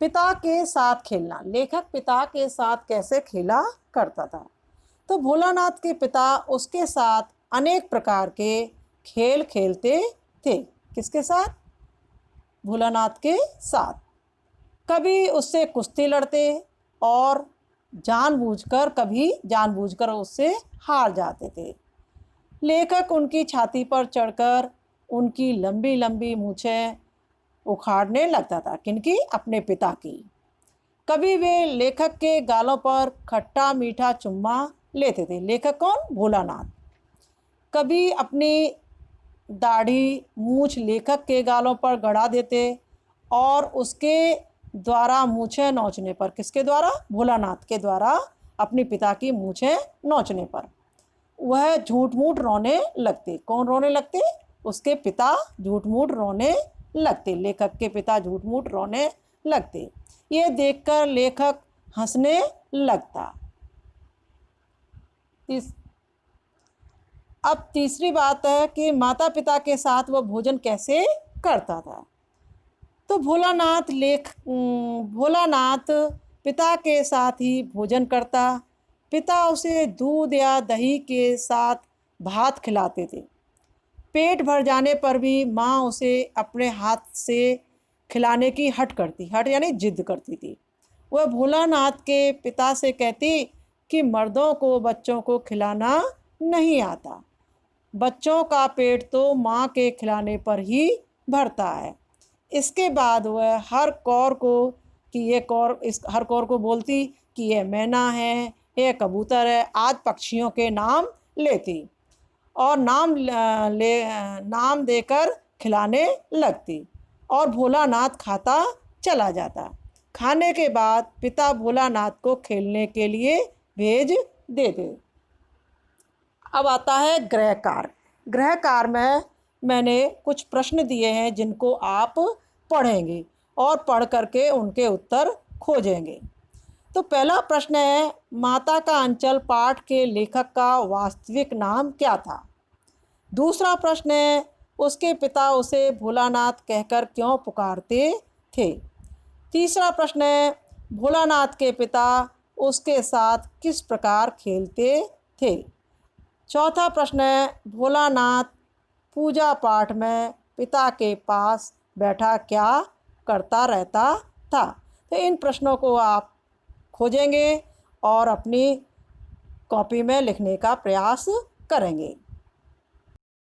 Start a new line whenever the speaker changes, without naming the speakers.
पिता के साथ खेलना। लेखक पिता के साथ कैसे खेला करता था? तो भोलानाथ के पिता उसके साथ अनेक प्रकार के खेल खेलते थे। किसके साथ? भोलानाथ के साथ। कभी उससे कुश्ती लड़ते और कभी जानबूझकर उससे हार जाते थे। लेखक उनकी छाती पर चढ़कर उनकी लंबी लंबी मूछें उखाड़ने लगता था। किनकी? अपने पिता की। कभी वे लेखक के गालों पर खट्टा मीठा चुम्मा लेते थे। लेखक कौन? भोलानाथ। कभी अपनी दाढ़ी मूछ लेखक के गालों पर गड़ा देते और उसके द्वारा मूछें नोचने पर, किसके द्वारा? भोलानाथ के द्वारा अपने पिता की मूछें नोचने पर वह झूठ मूठ रोने लगते। कौन रोने लगते? उसके पिता झूठ मूठ रोने लगते। लेखक के पिता झूठ मूठ रोने लगते। ये देखकर लेखक हंसने लगता। अब तीसरी बात है कि माता पिता के साथ वह भोजन कैसे करता था। तो भोलानाथ पिता के साथ ही भोजन करता। पिता उसे दूध या दही के साथ भात खिलाते थे। पेट भर जाने पर भी माँ उसे अपने हाथ से खिलाने की हट यानी जिद करती थी। वह भोलानाथ के पिता से कहती कि मर्दों को बच्चों को खिलाना नहीं आता। बच्चों का पेट तो माँ के खिलाने पर ही भरता है। इसके बाद वह हर कौर को बोलती कि यह मैना है, यह कबूतर है, आज पक्षियों के नाम लेती और नाम देकर खिलाने लगती और भोलानाथ खाता चला जाता। खाने के बाद पिता भोलानाथ को खेलने के लिए भेज देते। अब आता है गृह कार्य। गृह कार्य में मैंने कुछ प्रश्न दिए हैं जिनको आप पढ़ेंगे और पढ़ करके उनके उत्तर खोजेंगे। तो पहला प्रश्न है, माता का अंचल पाठ के लेखक का वास्तविक नाम क्या था? दूसरा प्रश्न है, उसके पिता उसे भोलानाथ कहकर क्यों पुकारते थे? तीसरा प्रश्न है, भोलानाथ के पिता उसके साथ किस प्रकार खेलते थे? चौथा प्रश्न है, भोलानाथ पूजा पाठ में पिता के पास बैठा क्या करता रहता था? तो इन प्रश्नों को आप खोजेंगे और अपनी कॉपी में लिखने का प्रयास करेंगे।